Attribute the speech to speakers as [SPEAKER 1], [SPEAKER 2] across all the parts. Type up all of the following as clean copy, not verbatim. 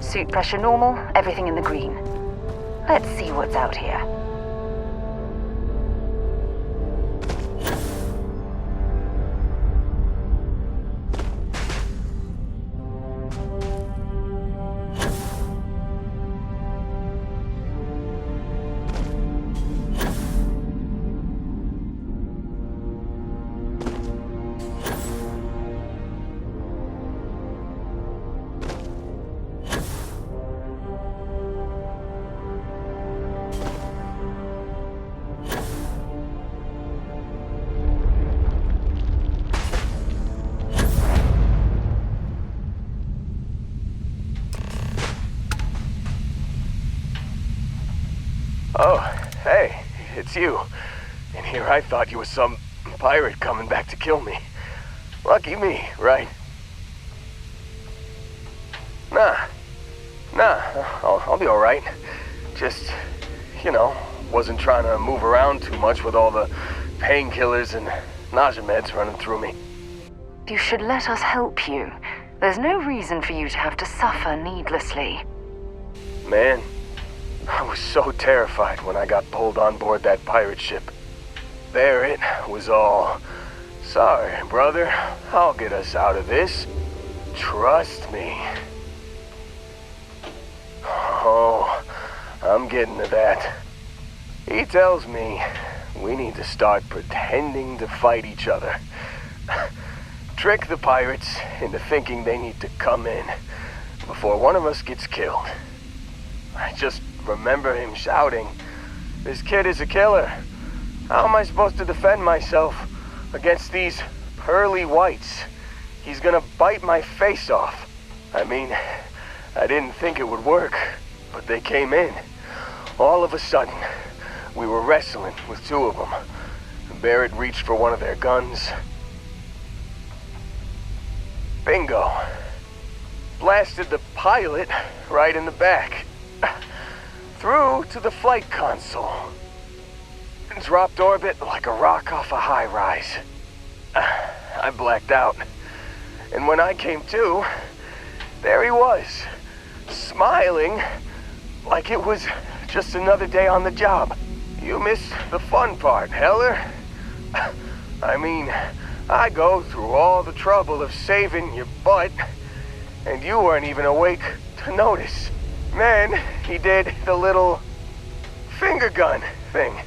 [SPEAKER 1] Suit pressure normal, everything in the green. Let's see what's out here.
[SPEAKER 2] Oh, hey, it's you. And here I thought you were some pirate coming back to kill me. Lucky me, right? Nah, I'll be alright. Just, wasn't trying to move around too much with all the painkillers and nausea meds running through me.
[SPEAKER 1] You should let us help you. There's no reason for you to have to suffer needlessly.
[SPEAKER 2] Man, I was so terrified when I got pulled on board that pirate ship. Barrett was all, "Sorry, brother, I'll get us out of this. Trust me." Oh, I'm getting to that. He tells me we need to start pretending to fight each other. Trick the pirates into thinking they need to come in before one of us gets killed. I just remember him shouting, "This kid is a killer. How am I supposed to defend myself against these pearly whites? He's gonna bite my face off." I mean, I didn't think it would work, but they came in. All of a sudden, we were wrestling with two of them. Barrett reached for one of their guns. Bingo. Blasted the pilot right in the back. Through to the flight console. Dropped orbit like a rock off a high rise. I blacked out. And when I came to, there he was, smiling like it was just another day on the job. You missed the fun part, Heller. I mean, I go through all the trouble of saving your butt, and you weren't even awake to notice. Then he did the little finger gun thing.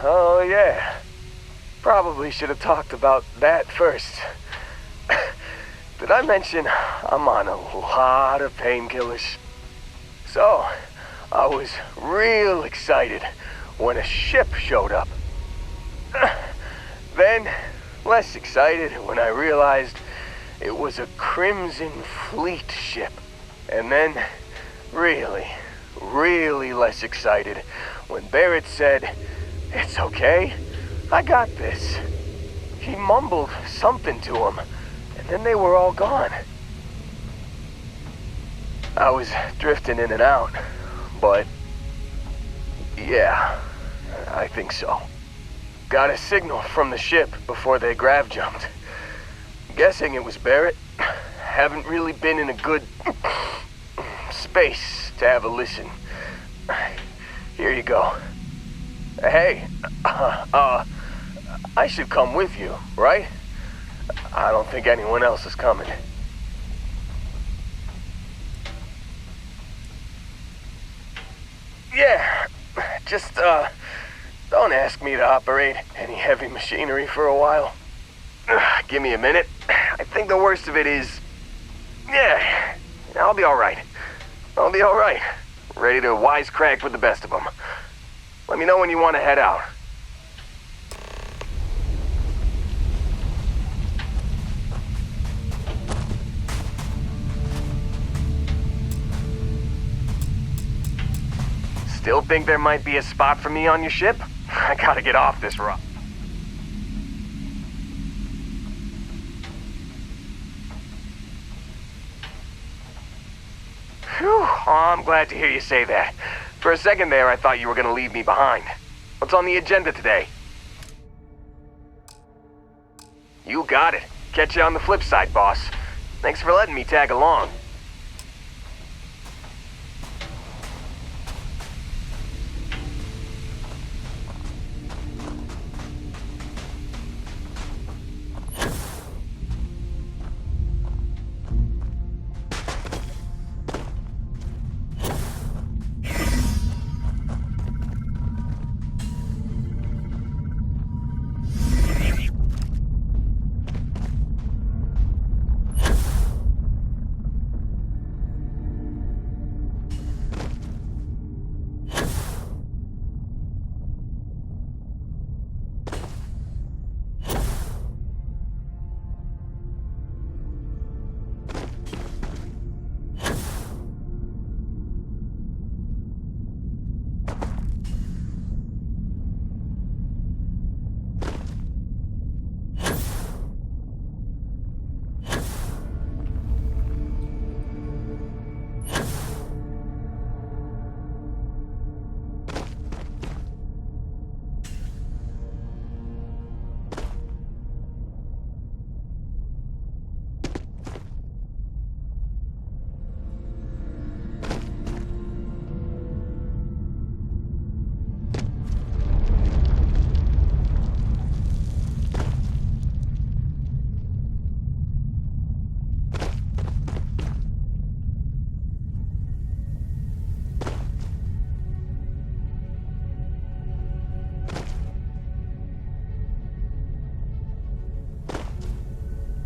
[SPEAKER 2] Oh yeah, probably should have talked about that first. Did I mention I'm on a lot of painkillers? So, I was real excited when a ship showed up. Then, less excited when I realized it was a Crimson Fleet ship. And then, really less excited when Barrett said, "It's okay, I got this." He mumbled something to him, and then they were all gone. I was drifting in and out, but yeah, I think so. Got a signal from the ship before they grav jumped. Guessing it was Barrett. Haven't really been in a good space to have a listen. Here you go. Hey, I should come with you, right? I don't think anyone else is coming. Yeah, just, don't ask me to operate any heavy machinery for a while. Give me a minute. I think the worst of it is... Yeah, I'll be alright. I'll be alright. Ready to wisecrack with the best of them. Let me know when you want to head out. Still think there might be a spot for me on your ship? I gotta get off this rock. Whew, oh, I'm glad to hear you say that. For a second there, I thought you were gonna leave me behind. What's on the agenda today? You got it. Catch you on the flip side, boss. Thanks for letting me tag along.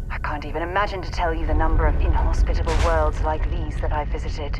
[SPEAKER 1] I can't even imagine to tell you the number of inhospitable worlds like these that I've visited.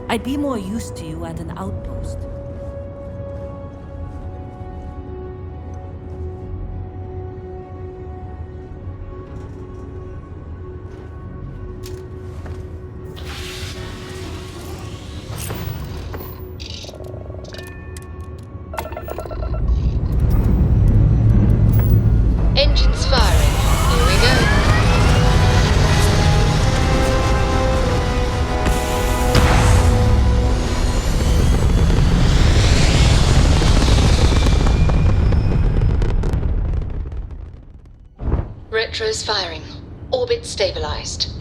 [SPEAKER 3] I'd be more used to you at an outpost.
[SPEAKER 4] Engines firing. Here we go. Retros firing. Orbit stabilized.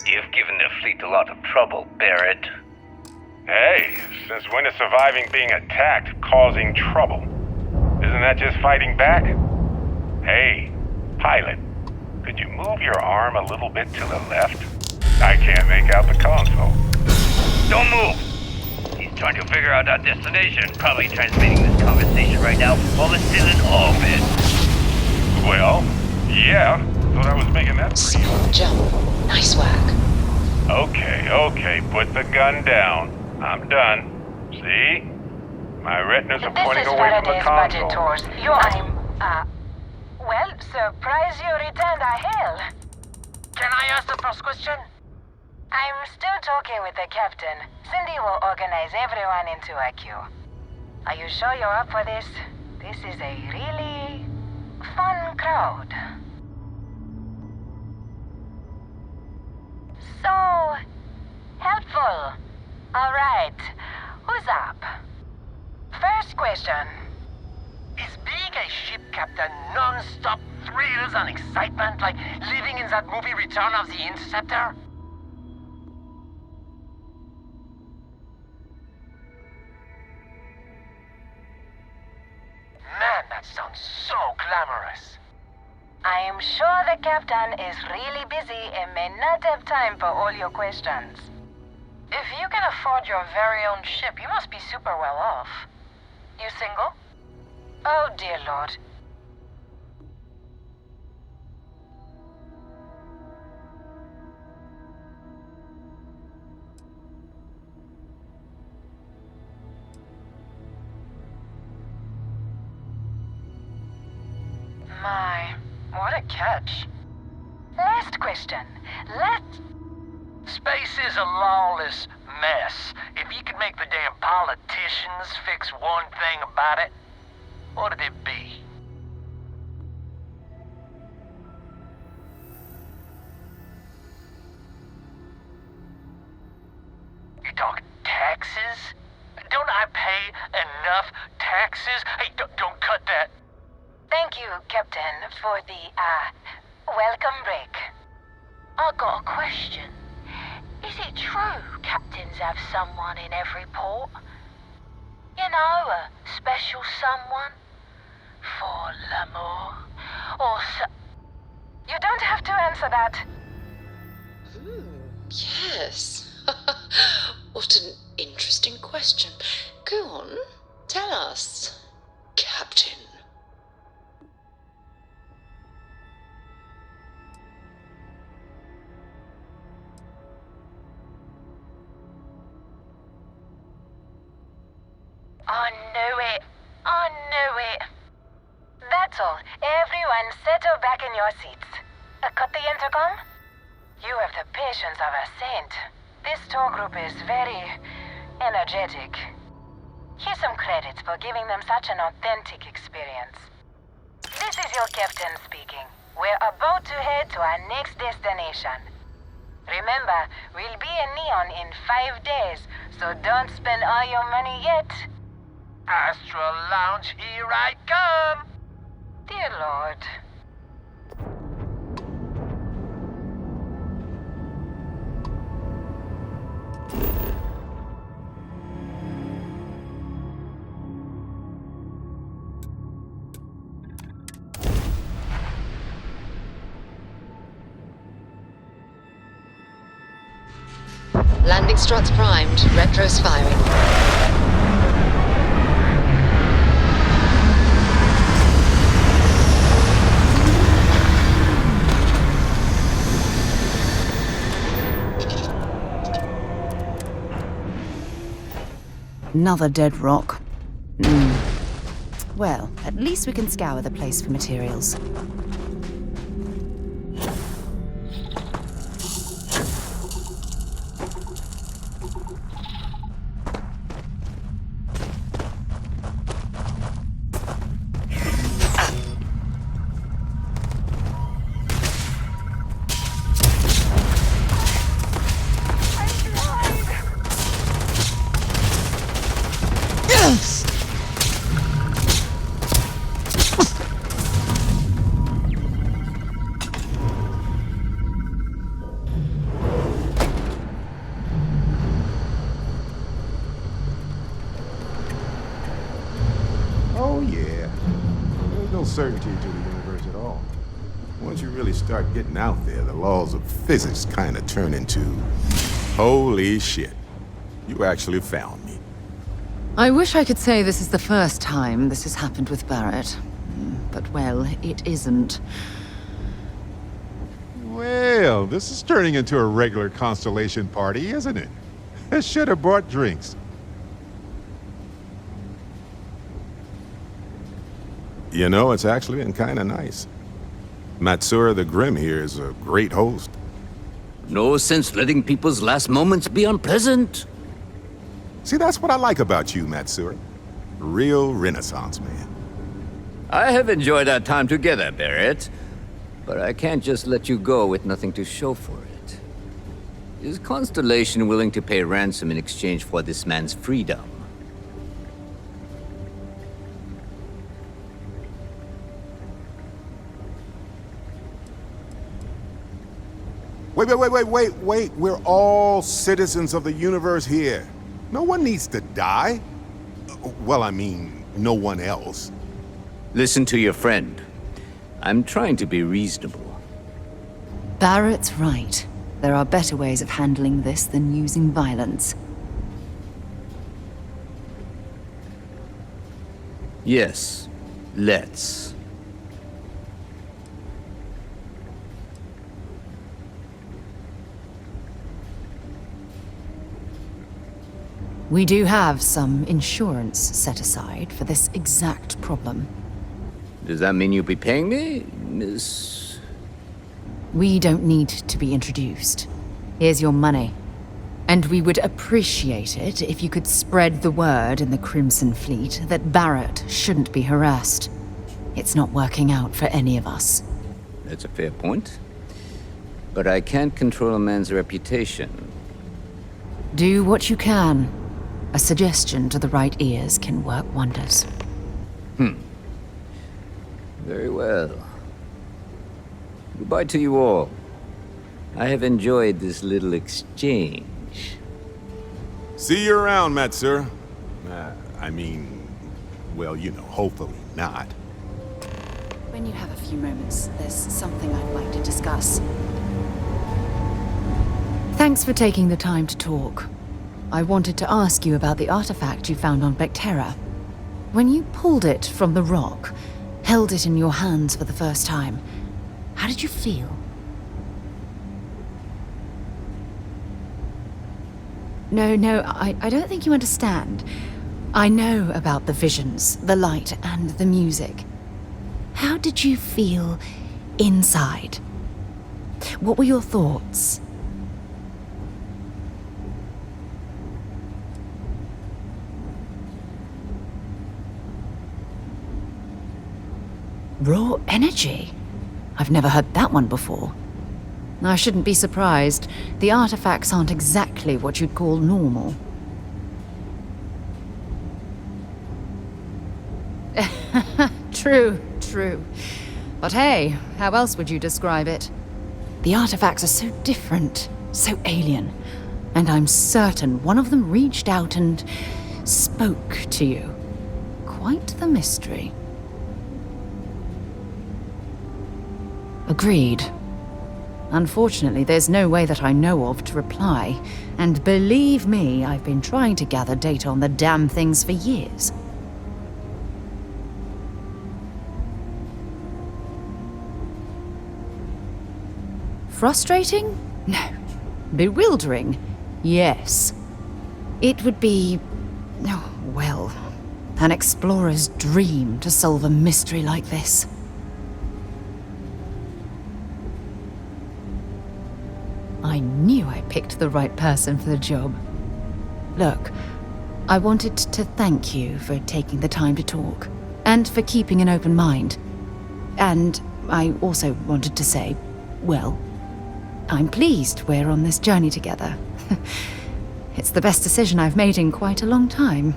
[SPEAKER 5] You've given the fleet a lot of trouble, Barrett.
[SPEAKER 6] Hey, since when is surviving being attacked causing trouble? Isn't that just fighting back? Hey, pilot, could you move your arm a little bit to the left? I can't make out the console.
[SPEAKER 5] Don't move! He's trying to figure out our destination, probably transmitting this conversation right now while we're still in orbit.
[SPEAKER 6] Well, yeah, thought I was making that pretty
[SPEAKER 4] Small jump. Nice work.
[SPEAKER 6] Okay, put the gun down. I'm done. See? My retinas are pointing away from the console.
[SPEAKER 7] Tours. Well, surprise you returned a hail. Can I ask the first question? I'm still talking with the captain. Cindy will organize everyone into a queue. Are you sure you're up for this? This is a really fun crowd. So helpful. All right, who's up? First question. Is being a ship captain non-stop thrills and excitement like living in that movie Return of the Interceptor? Man, that sounds so glamorous. I'm sure the captain is really busy and may not have time for all your questions. If you can afford your very own ship, you must be super well off. You single? Oh, dear Lord. My, what a catch. Last question.
[SPEAKER 8] Space is a lawless mess. If you could make the damn politicians fix one thing about it, what'd it be? You talking taxes? Don't I pay enough taxes? Hey, don't cut that.
[SPEAKER 7] Thank you, Captain, for the, welcome break.
[SPEAKER 9] I got a question. Is it true captains have someone in every port? You know, a special someone? For l'amour? Or
[SPEAKER 7] You don't have to answer that.
[SPEAKER 4] Yes. What an interesting question. Go on, tell us, Captain.
[SPEAKER 7] I knew it. That's all. Everyone settle back in your seats. Cut the intercom? You have the patience of a saint. This tour group is very energetic. Here's some credits for giving them such an authentic experience. This is your captain speaking. We're about to head to our next destination. Remember, we'll be in Neon in 5 days, so don't spend all your money yet.
[SPEAKER 8] Astral Lounge, here I come!
[SPEAKER 7] Dear Lord.
[SPEAKER 4] Landing struts primed, retros firing.
[SPEAKER 3] Another dead rock. Well, at least we can scour the place for materials.
[SPEAKER 10] Certainty to the universe at all. Once you really start getting out there, the laws of physics kind of turn into, holy shit, you actually found me.
[SPEAKER 1] I wish I could say this is the first time this has happened with Barrett. But, well, it isn't.
[SPEAKER 10] Well, this is turning into a regular Constellation party, isn't it? I should have brought drinks. You know, it's actually been kind of nice. Matsura the Grim here is a great host.
[SPEAKER 11] No sense letting people's last moments be unpleasant.
[SPEAKER 10] See, that's what I like about you, Matsura. Real Renaissance man.
[SPEAKER 11] I have enjoyed our time together, Barrett. But I can't just let you go with nothing to show for it. Is Constellation willing to pay ransom in exchange for this man's freedom?
[SPEAKER 10] Wait. We're all citizens of the universe here. No one needs to die. Well, I mean, no one else.
[SPEAKER 11] Listen to your friend. I'm trying to be reasonable.
[SPEAKER 1] Barrett's right. There are better ways of handling this than using violence.
[SPEAKER 11] Yes, let's.
[SPEAKER 1] We do have some insurance set aside for this exact problem.
[SPEAKER 11] Does that mean you'll be paying me, Miss...
[SPEAKER 1] We don't need to be introduced. Here's your money. And we would appreciate it if you could spread the word in the Crimson Fleet that Barrett shouldn't be harassed. It's not working out for any of us.
[SPEAKER 11] That's a fair point. But I can't control a man's reputation.
[SPEAKER 1] Do what you can. A suggestion to the right ears can work wonders.
[SPEAKER 11] Very well. Goodbye to you all. I have enjoyed this little exchange.
[SPEAKER 10] See you around, Metzer. I mean, well, you know, hopefully not.
[SPEAKER 1] When you have a few moments, there's something I'd like to discuss. Thanks for taking the time to talk. I wanted to ask you about the artifact you found on Vectera. When you pulled it from the rock, held it in your hands for the first time, how did you feel? No, I don't think you understand. I know about the visions, the light, and the music. How did you feel inside? What were your thoughts? Raw energy? I've never heard that one before. I shouldn't be surprised. The artifacts aren't exactly what you'd call normal. True. But hey, how else would you describe it? The artifacts are so different, so alien. And I'm certain one of them reached out and spoke to you. Quite the mystery. Agreed. Unfortunately, there's no way that I know of to reply. And believe me, I've been trying to gather data on the damn things for years. Frustrating? No. Bewildering? Yes. It would be... oh, well, an explorer's dream to solve a mystery like this. I knew I picked the right person for the job. Look, I wanted to thank you for taking the time to talk, and for keeping an open mind. And I also wanted to say, well, I'm pleased we're on this journey together. It's the best decision I've made in quite a long time.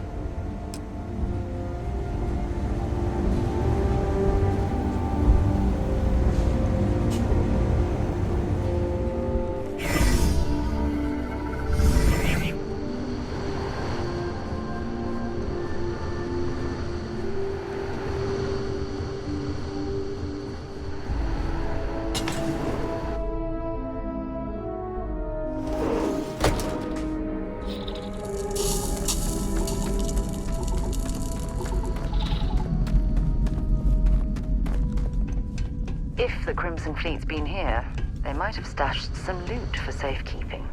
[SPEAKER 1] If the Crimson Fleet's been here, they might have stashed some loot for safekeeping.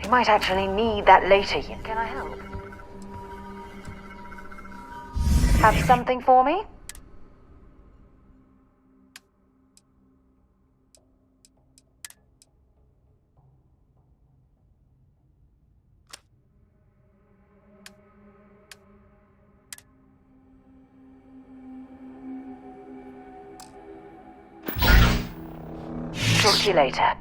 [SPEAKER 1] You might actually need that later. Can I help? Have something for me? Talk to you later.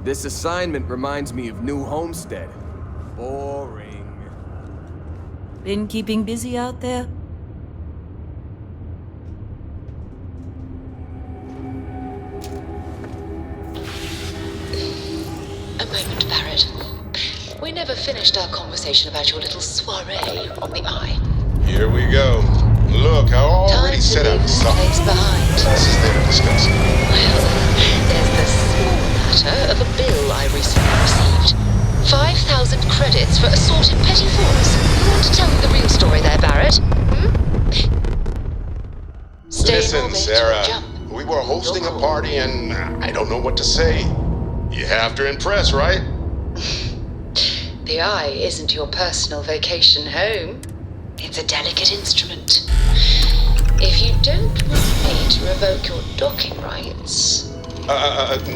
[SPEAKER 2] This assignment reminds me of New Homestead. Boring.
[SPEAKER 3] Been keeping busy out there?
[SPEAKER 4] A moment, Barrett. We never finished our conversation about your little soiree on the Eye.
[SPEAKER 10] Here we go. Look, I already
[SPEAKER 4] Time
[SPEAKER 10] set
[SPEAKER 4] to leave
[SPEAKER 10] up
[SPEAKER 4] this
[SPEAKER 10] something.
[SPEAKER 4] place behind.
[SPEAKER 10] This is there to discuss.
[SPEAKER 4] Well, there's the small matter of a bill I recently received. 5,000 credits for assorted petty frauds. You want to tell me the real story there, Barrett? Stay
[SPEAKER 10] Listen,
[SPEAKER 4] orbit,
[SPEAKER 10] Sarah,
[SPEAKER 4] jump.
[SPEAKER 10] we were hosting a party and I don't know what to say. You have to impress, right?
[SPEAKER 4] The Eye isn't your personal vacation home. It's a delicate instrument. If you don't want me to revoke your docking rights...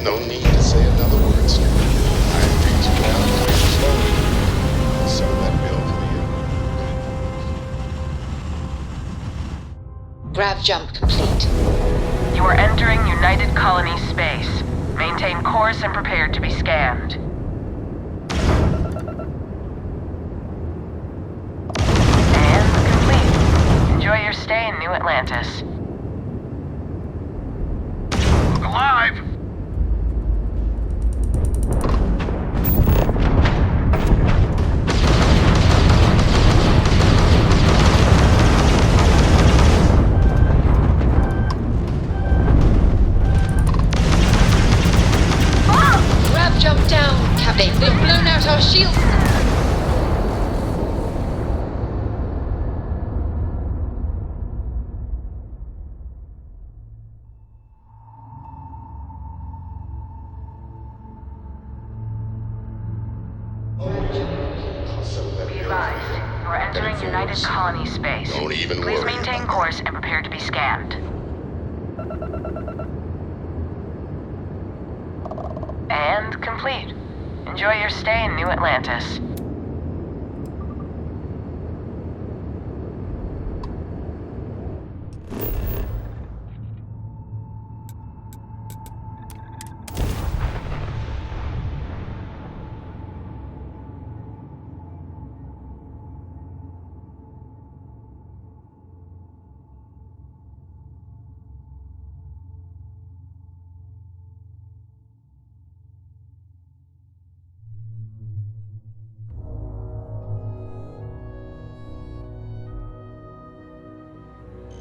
[SPEAKER 10] No need to say another word, Steve. I agreed to out slowly. I'll settle that bill for you.
[SPEAKER 4] Grav jump complete.
[SPEAKER 7] You are entering United Colony space. Maintain course and prepare to be scanned. And complete. Enjoy your stay in New Atlantis.
[SPEAKER 8] Alive!
[SPEAKER 4] Grav jump down, Captain. They've blown out our shields.
[SPEAKER 7] Be advised. You are entering United Colony space.
[SPEAKER 10] Don't even
[SPEAKER 7] Please
[SPEAKER 10] worry.
[SPEAKER 7] maintain course and prepare to be scanned. And complete. Enjoy your stay in New Atlantis.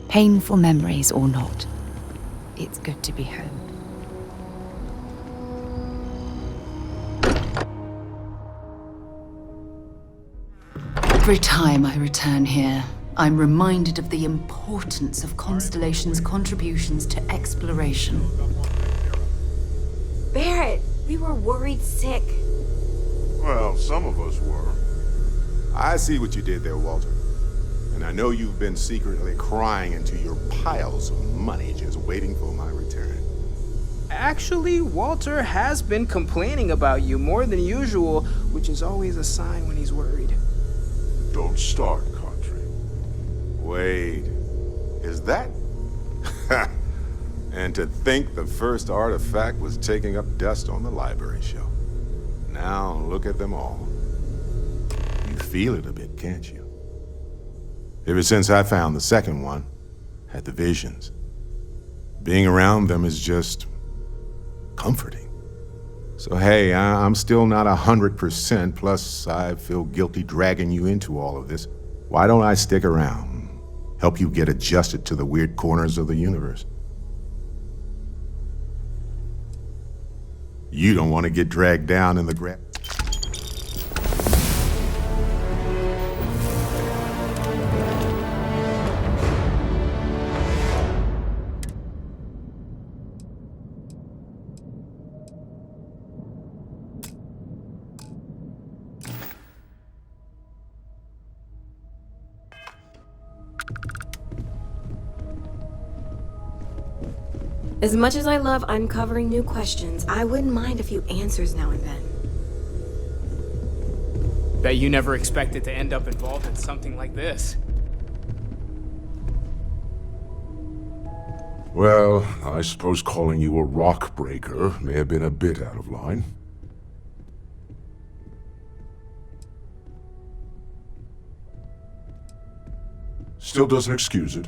[SPEAKER 1] Painful memories or not, it's good to be home. Every time I return here, I'm reminded of the importance of Constellation's contributions to exploration.
[SPEAKER 12] Barrett, we were worried sick.
[SPEAKER 10] Well, some of us were. I see what you did there, Walter. And I know you've been secretly crying into your piles of money just waiting for my return.
[SPEAKER 13] Actually, Walter has been complaining about you more than usual, which is always a sign when he's worried.
[SPEAKER 14] Don't start, Country.
[SPEAKER 10] Wait, is that? And to think the first artifact was taking up dust on the library shelf. Now look at them all. You feel it a bit, can't you? Ever since I found the second one, had the visions. Being around them is just comforting. So hey, I'm still not 100%, plus I feel guilty dragging you into all of this. Why don't I stick around, help you get adjusted to the weird corners of the universe? You don't want to get dragged down in the grass.
[SPEAKER 12] As much as I love uncovering new questions, I wouldn't mind a few answers now and then.
[SPEAKER 13] Bet you never expected to end up involved in something like this.
[SPEAKER 14] Well, I suppose calling you a rock breaker may have been a bit out of line. Still doesn't excuse it.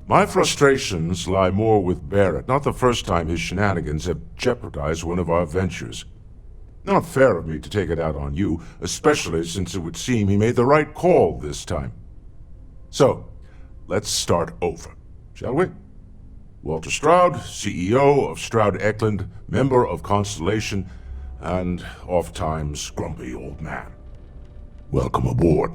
[SPEAKER 14] My frustrations lie more with Barrett, not the first time his shenanigans have jeopardized one of our ventures. Not fair of me to take it out on you, especially since it would seem he made the right call this time. So, let's start over, shall we? Walter Stroud, CEO of Stroud Eklund, member of Constellation, and oft-times grumpy old man. Welcome aboard.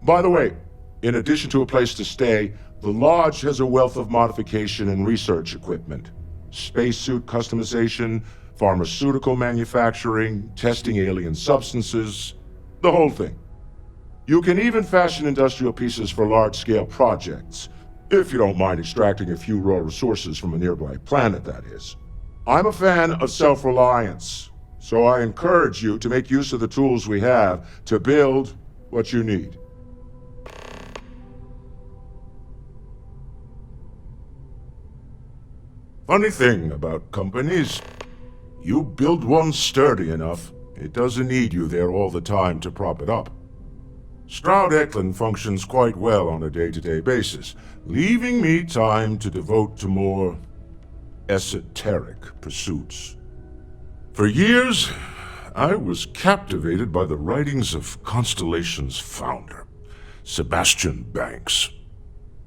[SPEAKER 14] By the way, in addition to a place to stay, the Lodge has a wealth of modification and research equipment. Spacesuit customization, pharmaceutical manufacturing, testing alien substances, the whole thing. You can even fashion industrial pieces for large-scale projects, if you don't mind extracting a few raw resources from a nearby planet, that is. I'm a fan of self-reliance, so I encourage you to make use of the tools we have to build what you need. Funny thing about companies, you build one sturdy enough, it doesn't need you there all the time to prop it up. Stroud Eklund functions quite well on a day-to-day basis, leaving me time to devote to more esoteric pursuits. For years, I was captivated by the writings of Constellation's founder, Sebastian Banks.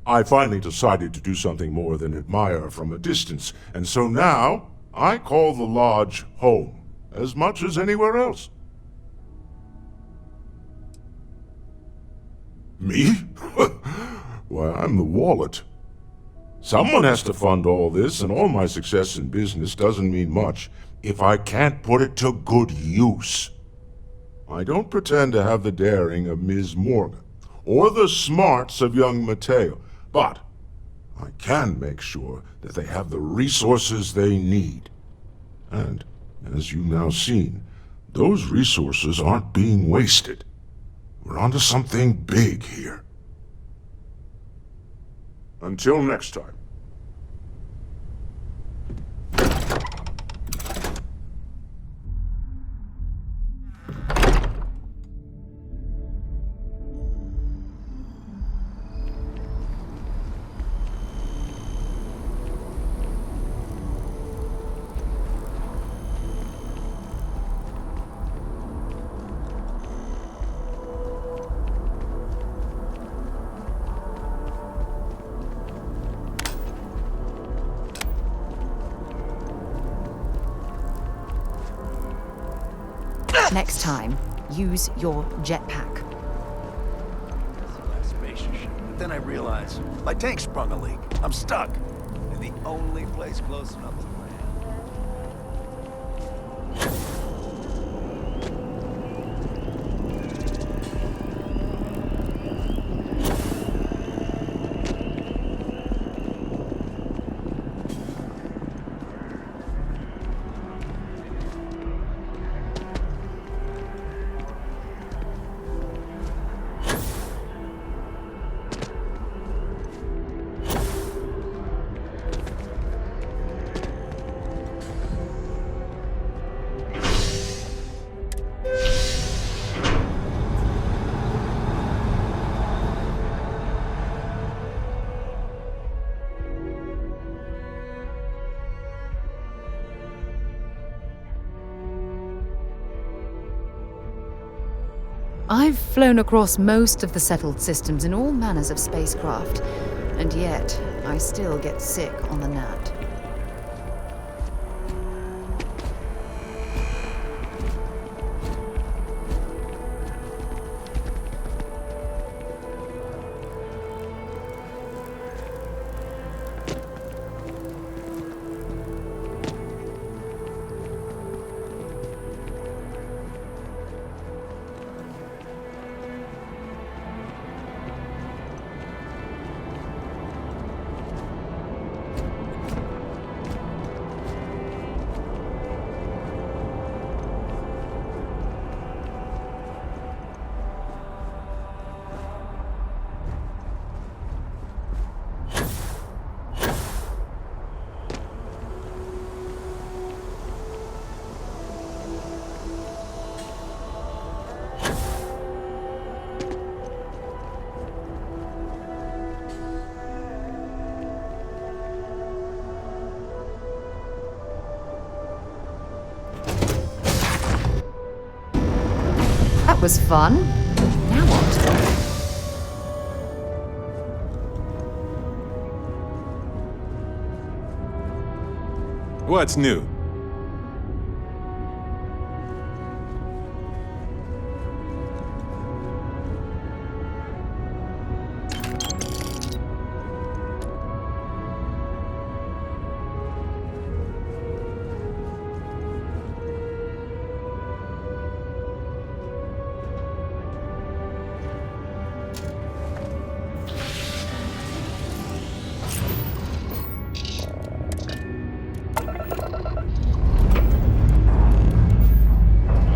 [SPEAKER 14] I finally decided to do something more than admire from a distance, and so now I call the Lodge home, as much as anywhere else. Me? Why, I'm the wallet. Someone has to fund all this, and all my success in business doesn't mean much if I can't put it to good use. I don't pretend to have the daring of Ms. Morgan, or the smarts of young Mateo, but I can make sure that they have the resources they need. And, as you've now seen, those resources aren't being wasted. We're onto something big here. Until next time.
[SPEAKER 1] Next time, use your jetpack.
[SPEAKER 15] Spaceship. But then I realized my tank sprung a leak. I'm stuck. In the only place close enough to land.
[SPEAKER 1] I've flown across most of the settled systems in all manners of spacecraft, and yet I still get sick on the gnat. That was fun. Now what?
[SPEAKER 16] What's new?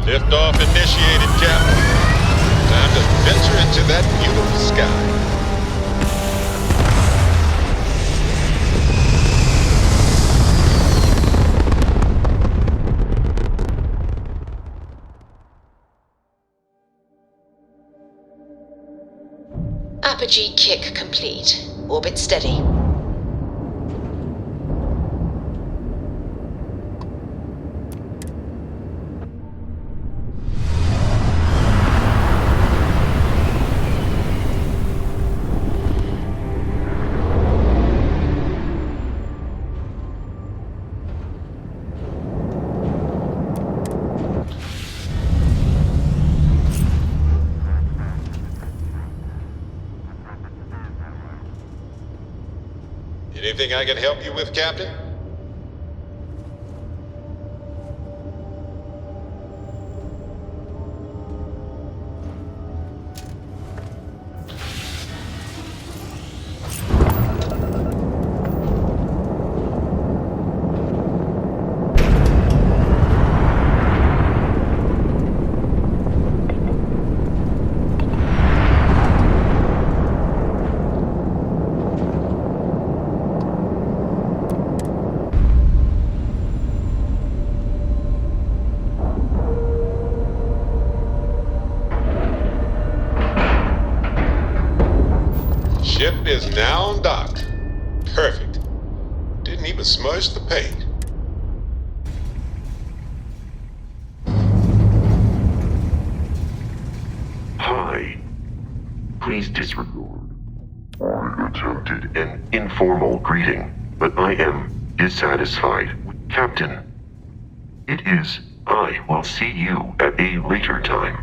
[SPEAKER 17] Liftoff initiated, Captain. Time to venture into that beautiful sky.
[SPEAKER 4] Apogee kick complete. Orbit steady.
[SPEAKER 17] Anything I can help you with, Captain? Ship is now docked. Perfect. Didn't even smudge the paint.
[SPEAKER 18] Hi. Please disregard. I attempted an informal greeting, but I am dissatisfied. Captain, it is I will see you at a later time.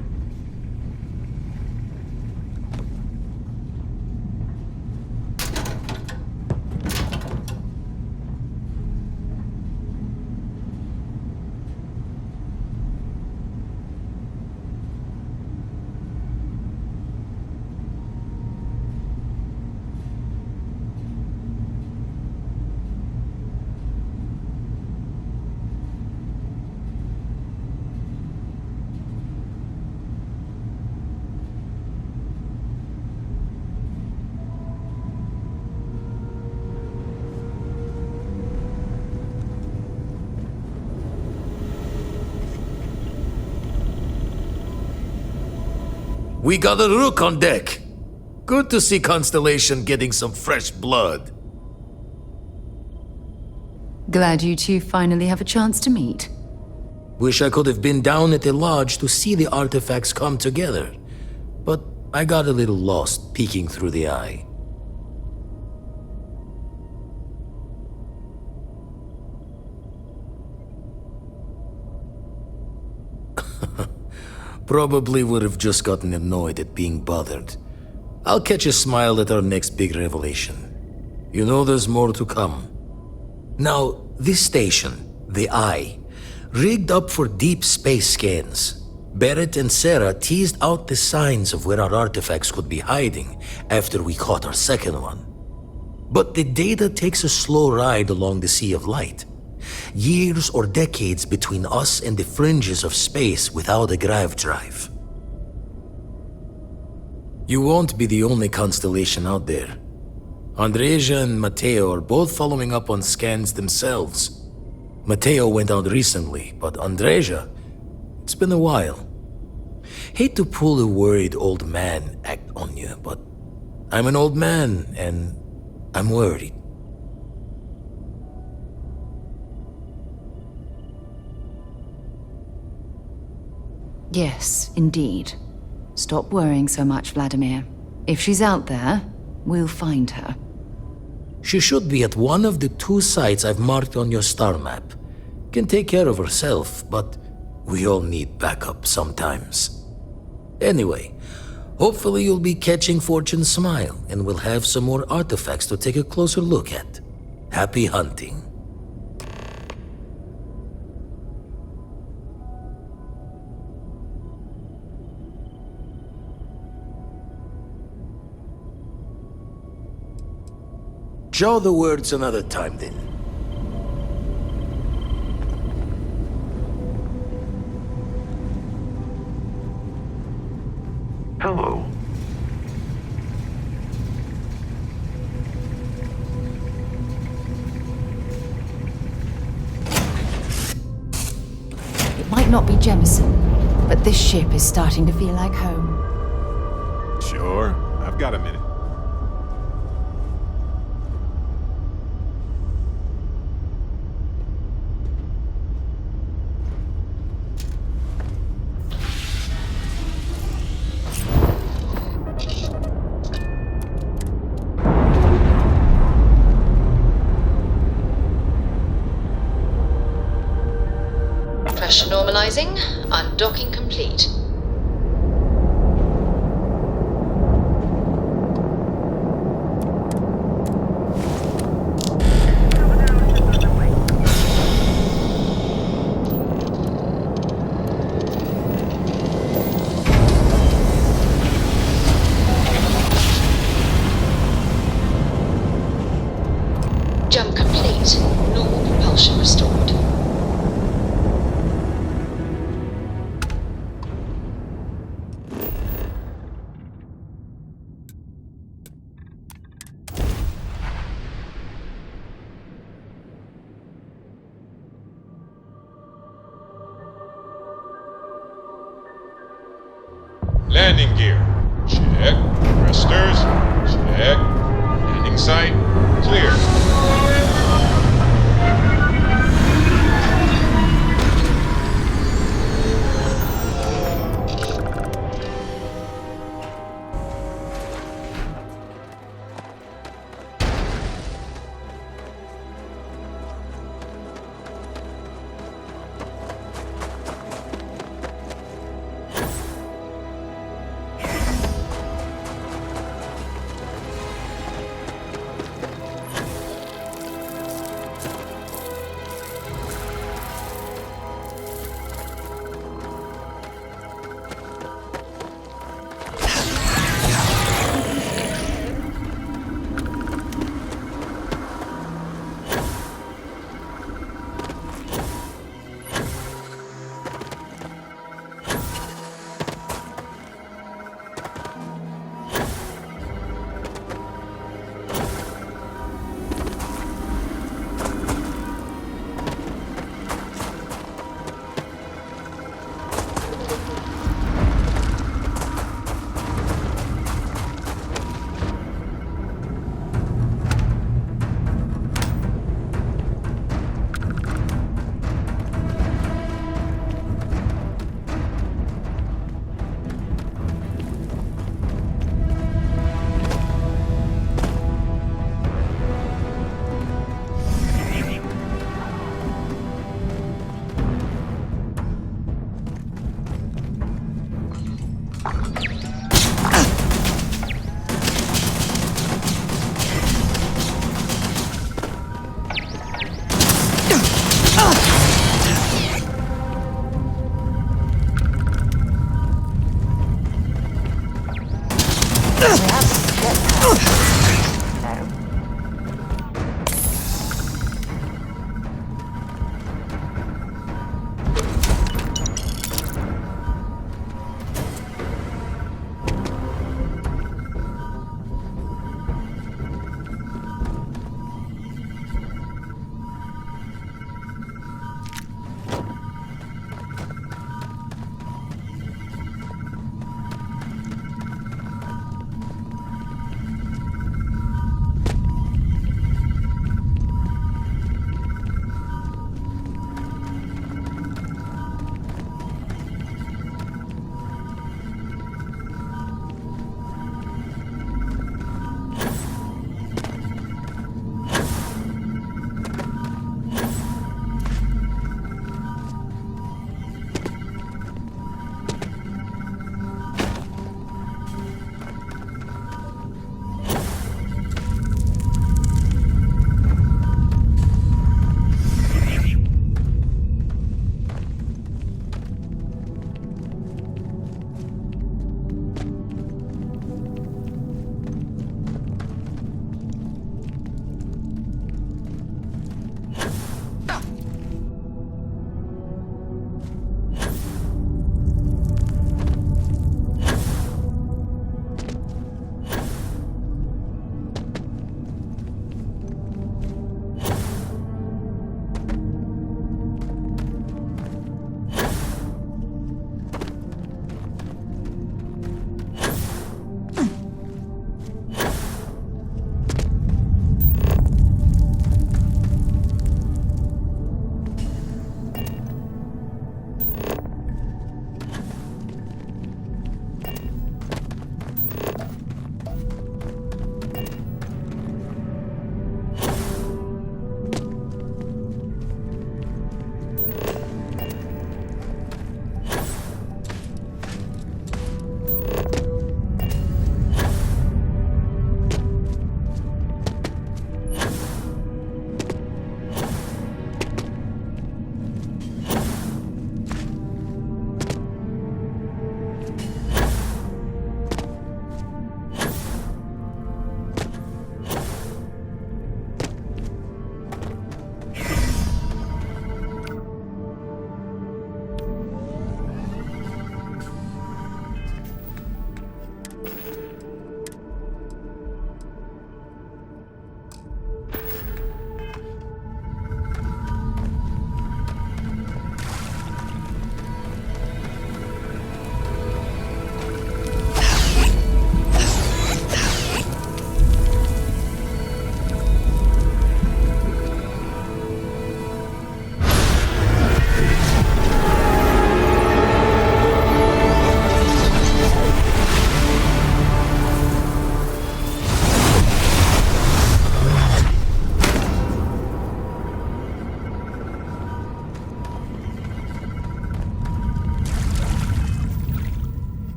[SPEAKER 19] We got a rook on deck. Good to see Constellation getting some fresh blood.
[SPEAKER 1] Glad you two finally have a chance to meet.
[SPEAKER 19] Wish I could have been down at the lodge to see the artifacts come together. But I got a little lost peeking through the eye. Probably would have just gotten annoyed at being bothered. I'll catch a smile at our next big revelation. You know there's more to come. Now, this station, the Eye, rigged up for deep space scans. Barrett and Sarah teased out the signs of where our artifacts could be hiding after we caught our second one. But the data takes a slow ride along the Sea of Light. Years or decades between us and the fringes of space without a grav drive. You won't be the only constellation out there. Andreja and Mateo are both following up on scans themselves. Mateo went out recently, but Andreja, it's been a while. Hate to pull a worried old man act on you, but I'm an old man and I'm worried.
[SPEAKER 1] Yes, indeed. Stop worrying so much, Vladimir. If she's out there, we'll find her.
[SPEAKER 19] She should be at one of the 2 sites I've marked on your star map. Can take care of herself, but we all need backup sometimes. Anyway, hopefully you'll be catching Fortune's smile and we'll have some more artifacts to take a closer look at. Happy hunting. Jaw the words another time, then.
[SPEAKER 18] Hello.
[SPEAKER 1] It might not be Jemison, but this ship is starting to feel like home.
[SPEAKER 16] Sure, I've got a minute.
[SPEAKER 4] Pressure normalizing. Undocking complete. Jump complete. Normal propulsion restored.
[SPEAKER 17] Landing gear. Check. Thrusters. Check. Landing site. Clear.